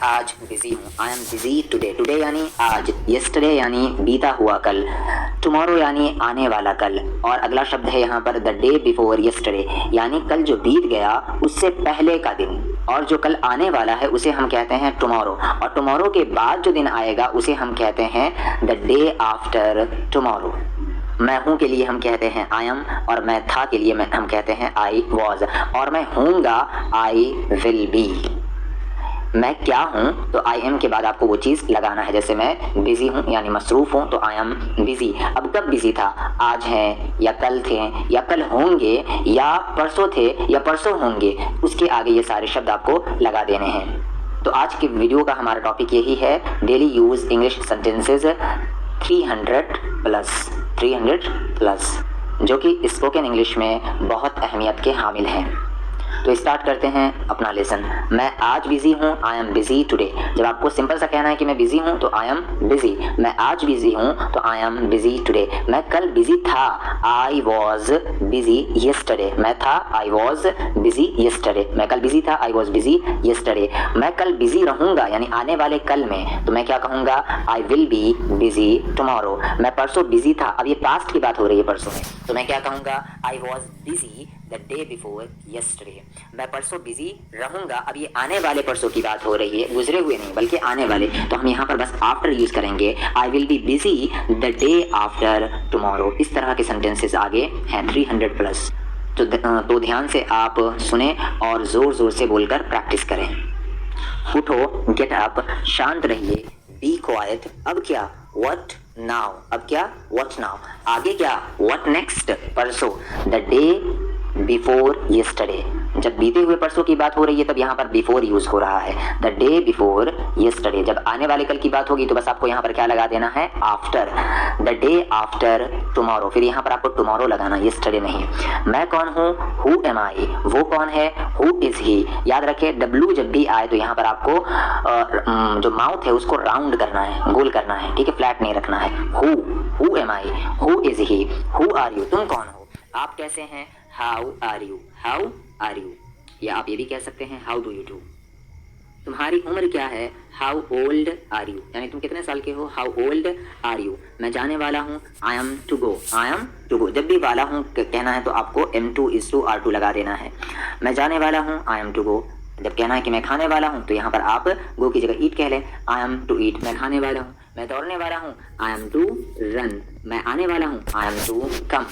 आज बिजी हूँ। I am busy today. Today यानी आज, यस्टरडे यानी बीता हुआ कल, टुमारो यानी आने वाला कल, और अगला शब्द है यहाँ पर द डे बिफोर यस्टरडे, यानी कल जो बीत गया उससे पहले का दिन, और जो कल आने वाला है उसे हम कहते हैं टुमारो, और टुमारो के बाद जो दिन आएगा उसे हम कहते हैं द डे आफ्टर टुमारो। मैं हूँ के लिए हम कहते हैं आई एम, और मैं था के लिए हम कहते हैं आई वॉज, और मैं हूँगा आई विल बी। मैं क्या हूँ तो आई एम के बाद आपको वो चीज़ लगाना है। जैसे मैं बिज़ी हूँ यानी मसरूफ़ हूँ तो आई एम बिज़ी। अब कब बिज़ी था? आज हैं या कल थे या कल होंगे या परसों थे या परसों होंगे, उसके आगे ये सारे शब्द आपको लगा देने हैं। तो आज के वीडियो का हमारा टॉपिक यही है, daily use English sentences 300 plus, जो कि स्पोकन इंग्लिश में बहुत अहमियत के हामिल हैं। तो स्टार्ट करते हैं अपना लेसन। मैं आज बिज़ी हूँ, आई एम बिज़ी टुडे। जब आपको सिंपल सा कहना है कि मैं बिज़ी हूँ तो आई एम बिज़ी। मैं आज बिज़ी हूँ तो आई एम बिज़ी टुडे। मैं कल बिज़ी था, आई वॉज बिज़ी येस्टरडे। मैं था, आई वॉज बिज़ी येस्टरडे। मैं कल बिज़ी था, आई वॉज बिज़ी येस्टरडे। मैं कल बिज़ी रहूँगा यानी आने वाले कल में, तो मैं क्या कहूँगा? I will be busy tomorrow. मैं परसों बिज़ी था, अब ये पास्ट की बात हो रही है परसों में, तो मैं क्या कहूँगा? I was busy the day before yesterday. मैं परसों बिजी रहूंगा, अब ये आने वाले परसों की बात हो रही है, गुजरे हुए नहीं बल्कि आने वाले, तो हम यहाँ पर बस आफ्टर यूज करेंगे। I will be busy the day after tomorrow. इस तरह के सेंटेंसेस आगे हैं 300 प्लस। तो ध्यान से आप सुने और जोर जोर से बोलकर प्रैक्टिस करें। उठो, गेट अप, शांत रहिए, बी क्वाइट। अब क्या? What now. अब क्या? What now. आगे क्या? What next. परसों, द डे बिफोर येस्टरडे। जब बीते हुए परसों की बात हो रही है तब यहाँ पर बिफोर यूज हो रहा है, द डे बिफोर येस्टरडे। जब आने वाले कल की बात होगी तो बस आपको यहाँ पर क्या लगा देना है? After, the day after tomorrow. फिर यहाँ पर आपको टुमारो लगाना, येस्टरडे नहीं। मैं कौन हूँ? हु एम आई। वो कौन है? हु इज ही। याद रखे, डब्ल्यू जब भी आए तो यहाँ पर आपको जो माउथ है उसको राउंड करना है, गोल करना है, ठीक है, फ्लैट नहीं रखना है। Who am I, who is he, who are you. तुम कौन हो? आप कैसे हैं? How are you, how are you. या आप ये भी कह सकते हैं हाउ डू यू डू। तुम्हारी उम्र क्या है? हाउ ओल्ड आर यू, यानी तुम कितने साल के हो? How old are you. मैं जाने वाला हूँ, I am to go, I am to go. जब भी वाला हूँ कहना है तो आपको M2 is to R2 लगा देना है। मैं जाने वाला हूँ, आई एम टू गो। जब कहना है कि मैं खाने वाला हूँ तो यहाँ पर आप गो की जगह ईट कह लें, आई एम टू ईट। मैं खाने वाला हूँ। मैं दौड़ने वाला हूँ, आई एम टू रन। मैं आने वाला हूँ, आई एम टू कम।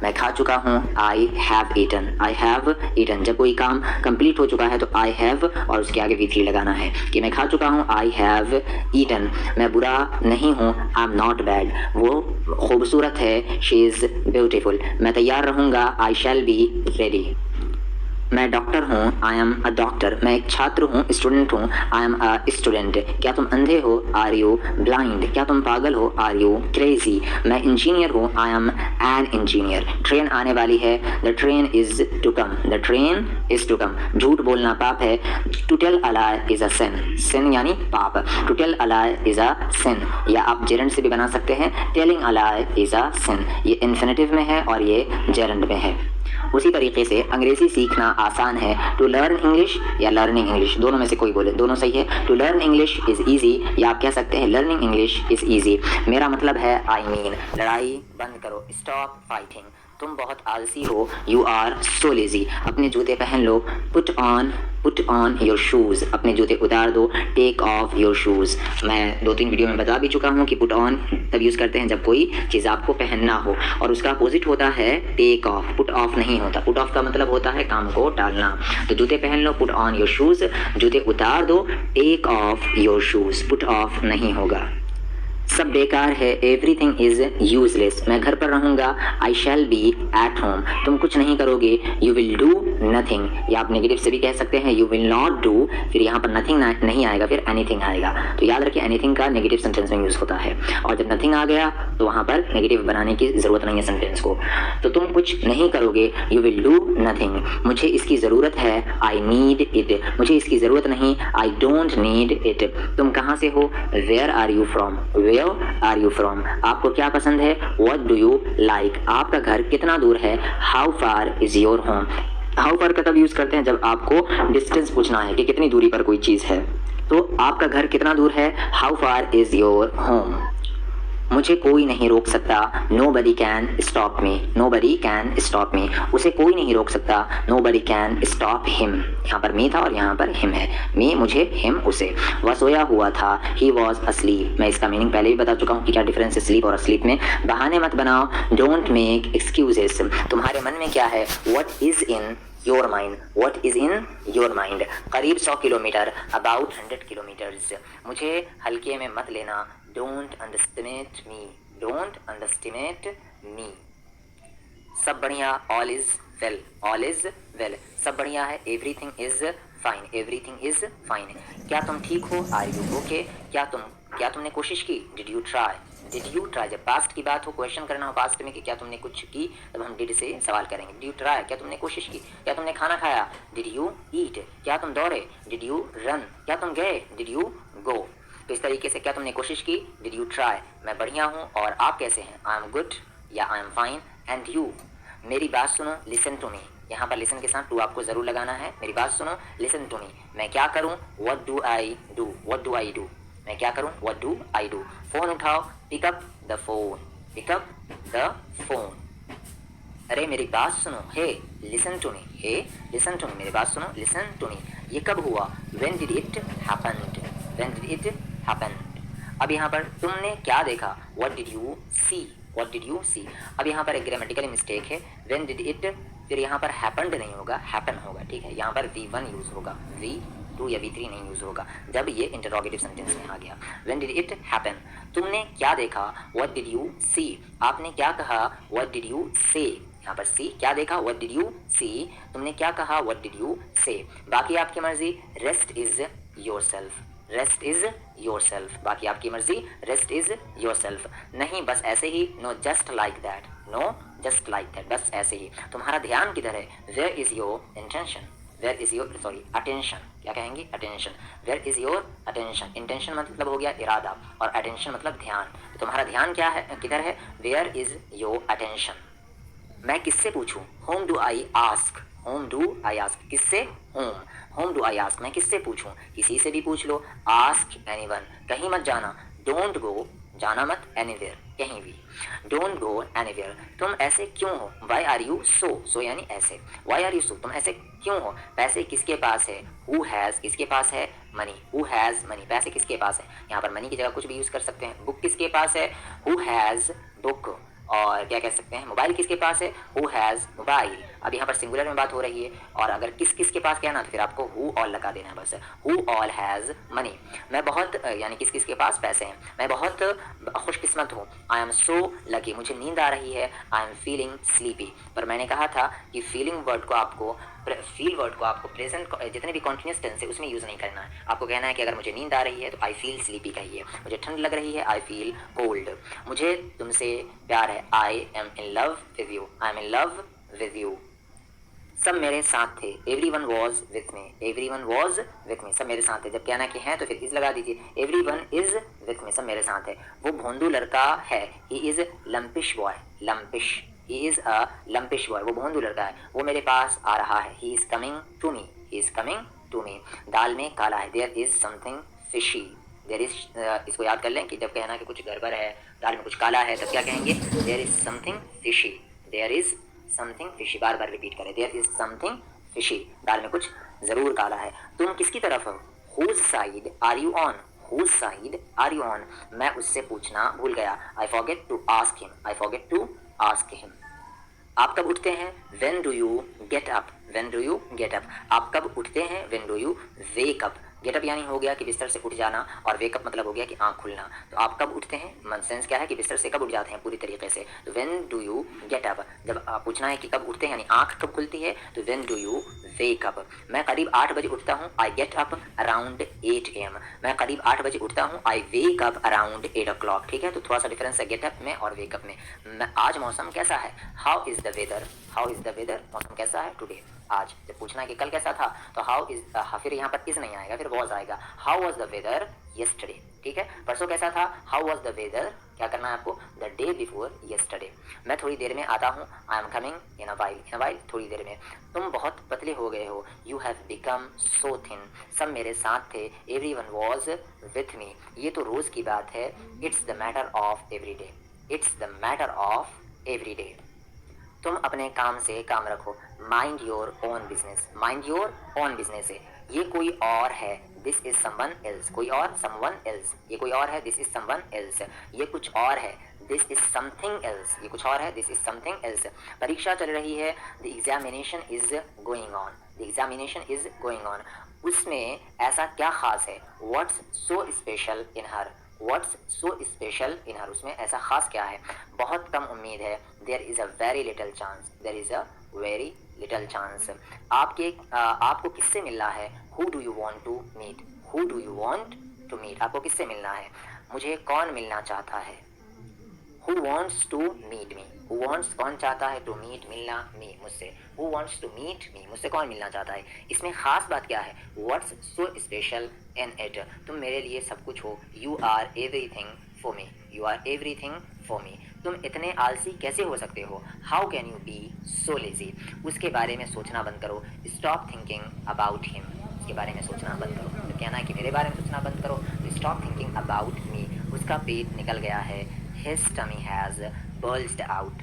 मैं खा चुका हूँ, I have eaten, I have eaten. जब कोई काम कंप्लीट हो चुका है तो आई हैव और उसके आगे V3 लगाना है कि मैं खा चुका हूँ, आई हैव ईटन। मैं बुरा नहीं हूँ, आई एम नॉट बैड। वो खूबसूरत है, शी इज़ ब्यूटीफुल। मैं तैयार रहूँगा, आई शैल बी रेडी। मैं डॉक्टर हूँ, आई एम अ डॉक्टर। मैं एक छात्र हूँ, स्टूडेंट हूँ, आई एम अ स्टूडेंट। क्या तुम अंधे हो? Are you blind. क्या तुम पागल हो? Are you crazy. मैं इंजीनियर हूँ, I am an engineer. Train आने वाली है, the train is to come, the train is to come. झूठ बोलना पाप है, to tell a lie is a sin. Sin यानी पाप, to tell a lie is a sin. या आप जेरेंड से भी बना सकते हैं, telling a lie is a सिन। ये इन्फिनेटिव में है और ये जेरेंड में है। उसी तरीके से अंग्रेजी सीखना आसान है, टू लर्न इंग्लिश या लर्निंग इंग्लिश, दोनों में से कोई बोले, दोनों सही है। To learn English is easy, या आप कह सकते हैं लर्निंग इंग्लिश इज ईजी। मेरा मतलब है आई मीन। लड़ाई बंद करो, स्टॉप फाइटिंग। तुम बहुत आलसी हो, यू आर सो लेजी। अपने जूते पहन लो, पुट ऑन योर शूज़। अपने जूते उतार दो, टेक ऑफ योर शूज़। मैं 2-3 वीडियो में बता भी चुका हूँ कि पुट ऑन तब यूज़ करते हैं जब कोई चीज़ आपको पहनना हो, और उसका अपोजिट होता है टेक ऑफ। पुट ऑफ नहीं होता, पुट ऑफ का मतलब होता है काम को टालना। तो जूते पहन लो, पुट ऑन योर शूज़। जूते उतार दो, take off your shoes. Put off नहीं होगा। सब बेकार है, एवरीथिंग इज यूजलेस। मैं घर पर रहूँगा, आई शैल बी एट होम। तुम कुछ नहीं करोगे, यू विल डू नथिंग। या आप नेगेटिव से भी कह सकते हैं, यू विल नॉट डू, फिर यहाँ पर नथिंग नहीं आएगा, फिर एनीथिंग आएगा। तो याद रखिए एनीथिंग का नेगेटिव सेंटेंस में यूज़ होता है, और जब नथिंग आ गया तो वहाँ पर नेगेटिव बनाने की ज़रूरत नहीं है सेंटेंस को। तो तुम कुछ नहीं करोगे, यू विल डू नथिंग। मुझे इसकी ज़रूरत है, आई नीड इट। मुझे इसकी ज़रूरत नहीं, आई डोंट नीड इट। तुम कहाँ से हो? Where are you from, where are you from. आपको क्या पसंद है? What do you like. आपका घर कितना दूर है? How far is your home. How far का तब यूज करते हैं जब आपको डिस्टेंस पूछना है कि कितनी दूरी पर कोई चीज़ है। तो आपका घर कितना दूर है? How far is your home? मुझे कोई नहीं रोक सकता, nobody can stop me, nobody can stop me, उसे कोई नहीं रोक सकता, nobody can stop him, यहाँ पर मी था और यहाँ पर हिम है, मी मुझे, हिम उसे। वह सोया हुआ था, ही वॉज अस्लीप, मैं इसका मीनिंग पहले भी बता चुका हूँ कि क्या डिफरेंस है स्लीप और अस्लीप में। बहाने मत बनाओ, डोंट मेक एक्सक्यूजेस, तुम्हारे मन में क्या है, what is in your mind, what is in your mind, करीब 100 किलोमीटर, अबाउट 100 किलोमीटर्स, मुझे हल्के में मत लेना, don't underestimate me, don't underestimate me. सब बढ़िया, all is well, all is well, सब बढ़िया है, everything is fine, everything is fine. क्या तुम ठीक हो, आर यू ओके, क्या तुमने कोशिश की, did you try, did you try. जब पास्ट की बात हो, क्वेश्चन करना हो पास्ट में कि क्या तुमने कुछ की, तब हम डिड से सवाल करेंगे। डिड यू ट्राई, क्या तुमने कोशिश की, क्या तुमने खाना खाया, डिड यू ईट, क्या तुम दौड़े, डिड यू रन, क्या तुम गए, डिड यू गो। तो इस तरीके से क्या तुमने कोशिश की, डिड यू ट्राई, मैं बढ़िया हूँ और आप कैसे हैं, आई एम गुड या I am fine, and you. मेरी बात सुनो, लिसन टू मी, यहाँ पर लिसन के साथ टू आपको जरूर लगाना है। मेरी बात सुनो, लिसन टू मी, मैं क्या करूँ, what do I do, what do I do, मैं क्या करूँ, what do I do. Phone उठाओ, pick up the phone, pick up the phone. अरे मेरी बात सुनो, hey listen to me, hey listen to me, मेरी बात सुनो, लिसन टू मी। ये कब हुआ, when did it happened, when did it happened. अब यहाँ पर तुमने क्या देखा, what did you see, what did you सी। अब यहाँ पर एक ग्रामेटिकल मिस्टेक है, व्हेन डिड इट, फिर यहाँ पर हैपेंड नहीं होगा, हैपन होगा, ठीक है। यहाँ पर V1 यूज होगा, V2 या V3 नहीं यूज होगा जब ये इंटरोगेटिव सेंटेंस में आ गया। व्हेन डिड इट हैपन, तुमने क्या देखा, व्हाट डिड यू सी, आपने क्या कहा, व्हाट डिड यू से। यहाँ पर सी, क्या देखा, व्हाट डिड यू सी, तुमने क्या कहा, व्हाट डिड यू से। बाकी आपकी मर्जी, rest is yourself, rest is yourself, बाकी आपकी मर्जी, रेस्ट इज योरसेल्फ। नहीं बस ऐसे ही, no just like that, no just like that, बस ऐसे ही। तुम्हारा ध्यान किधर है, where is your intention, where is your sorry attention, क्या कहेंगे, attention, where is your attention. Intention मतलब हो गया इरादा और अटेंशन मतलब ध्यान, तो तुम्हारा ध्यान क्या है, किधर है, वेयर इज योर अटेंशन। मैं किससे पूछूं, whom do I ask, whom do I ask, किससे, whom, whom do I ask, मैं किससे पूछूं, किसी से भी पूछ लो, आस्क एनीवन, कहीं मत जाना, डोंट गो, जाना मत, एनीवेयर, कहीं भी, डोंट गो एनीवेयर। तुम ऐसे क्यों हो, वाई आर यू सो, सो यानी ऐसे, वाई आर यू सो, तुम ऐसे क्यों हो। पैसे किसके पास है, हु हैज़, किसके पास है, मनी, हु हैज़ मनी, पैसे किसके पास है, यहाँ पर मनी की जगह कुछ भी यूज कर सकते हैं। बुक किसके पास है, हु हैज़ बुक, और क्या कह सकते हैं, मोबाइल किसके पास है, हु हैज़ मोबाइल। अब यहाँ पर सिंगुलर में बात हो रही है और अगर किस किस के पास कहना तो फिर आपको हु ऑल लगा देना है बस, हु ऑल हैज़ मनी। मैं बहुत यानी किस किस के पास पैसे हैं, मैं बहुत खुशकिस्मत हूँ, आई एम सो लकी, मुझे नींद आ रही है, आई एम फीलिंग स्लीपी। पर मैंने कहा था कि फीलिंग वर्ड को आपको, फील वर्ड को आपको प्रेजेंट जितने भी कॉन्टिन्यूस टेंस है उसमें यूज़ नहीं करना है। आपको कहना है कि अगर मुझे नींद आ रही है तो आई फील स्लीपी कहिए, मुझे ठंड लग रही है, आई फील कोल्ड, मुझे तुमसे प्यार है, I am in love with you, I am in love with you. सब मेरे साथ थे, everyone was with me, everyone was with me, सब मेरे साथ थे। जब कहना कि है तो फिर इज लगा दीजिए, एवरीवन इज विथ मी, सब मेरे साथ है। वो भोंदू लड़का है, he is लंपिश boy, लंपिश, he is a लंपिश boy, वो भोंदू लड़का है, वो मेरे पास आ रहा है, he is coming to me, he is coming to me. दाल में काला है, there is something fishy, there is, इसको याद कर लें कि जब कहना कि कुछ गड़बड़ है, दाल में कुछ काला है, तब क्या कहेंगे, there is something fishy, there is something fishy, बार बार रिपीट करें, देयर इज समथिंग फिशी, दाल में कुछ जरूर काला है। तुम किसकी तरफ हो, whose side are you on, whose side are you on, मैं उससे पूछना भूल गया, I forget to ask him, I forget to ask him. आप कब उठते हैं, when do you get up, when do you get up, आप कब उठते हैं, when do you wake up. Get up यानी हो गया कि बिस्तर से उठ जाना और वेकअप मतलब हो गया कि आँख खुलना। तो आप कब उठते हैं, मन सेंस क्या है कि बिस्तर से कब उठ जाते हैं पूरी तरीके से, तो when do you get up. जब आप पूछना है कि कब उठते हैं यानी आँख कब खुलती है, तो when do you wake up. मैं करीब 8 बजे उठता हूँ, I get up around 8 AM, मैं करीब 8 बजे उठता हूँ, आई वेक अप अराउंड 8 o'clock। ठीक है, तो थोड़ा सा डिफरेंस है गेट अप में और वेकअप में। आज मौसम कैसा है, how is the weather, how is the weather, मौसम कैसा है टुडे। आज। जब पूछना है कि कल कैसा था तो हाउ इज, फिर यहाँ पर इज नहीं आएगा, फिर वॉज आएगा। How was the weather yesterday, ठीक है। परसों कैसा था, हाउ वॉज द वेदर, क्या करना है आपको, द डे बिफोर येस्टरडे। मैं थोड़ी देर में आता हूँ, I am coming in a while, in a while थोड़ी देर में। तुम बहुत पतले हो गए हो, you have become so thin. सब मेरे साथ थे, every one was with me. ये तो रोज की बात है, it's the matter of every day, it's the matter of every day. तुम अपने काम से काम रखो, mind your own business, mind your own business है, ये कोई और है, दिस इज समवन एल्स, कोई और, समवन एल्स, ये कोई और है, दिस इज समवन एल्स, ये कुछ और है, दिस इज समथिंग एल्स, ये कुछ और है, दिस इज समथिंग एल्स। परीक्षा चल रही है, the examination is going on, the examination is going on. उसमें ऐसा क्या खास है, what's so special in her, what's so special in her, उसमें ऐसा खास क्या है, बहुत कम उम्मीद है, there is a very little chance, there is a very little chance. आपको किससे मिलना है, who do you want to meet, who do you want to meet, आपको किससे मिलना है, मुझे कौन मिलना चाहता है, who wants to meet me, who wants, कौन चाहता है, to meet, मिलना, me, मुझसे, who wants to meet me, मुझसे कौन मिलना चाहता है। इसमें खास बात क्या है, what's so special in it, तुम मेरे लिए सब कुछ हो, you are everything for me, you are everything for me, तुम इतने आलसी कैसे हो सकते हो, how can you be so lazy, उसके बारे में सोचना बंद करो, stop thinking about him, उसके बारे में सोचना बंद करो, तो कहना है कि मेरे बारे में सोचना बंद करो, stop thinking about me, उसका पेट निकल गया है, his tummy has bulged out,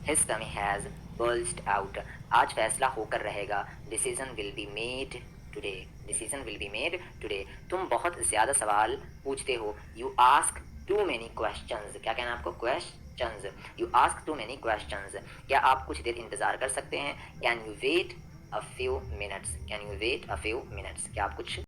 his tummy has bulged out, आज फैसला होकर रहेगा, decision will be made today, decision will be made today। तुम बहुत ज़्यादा सवाल पूछते हो, you ask too many questions, क्या कहना है आपको, questions, you ask too many questions। क्या आप कुछ देर इंतज़ार कर सकते हैं, can you wait a few minutes, can you wait a few minutes, क्या आप कुछ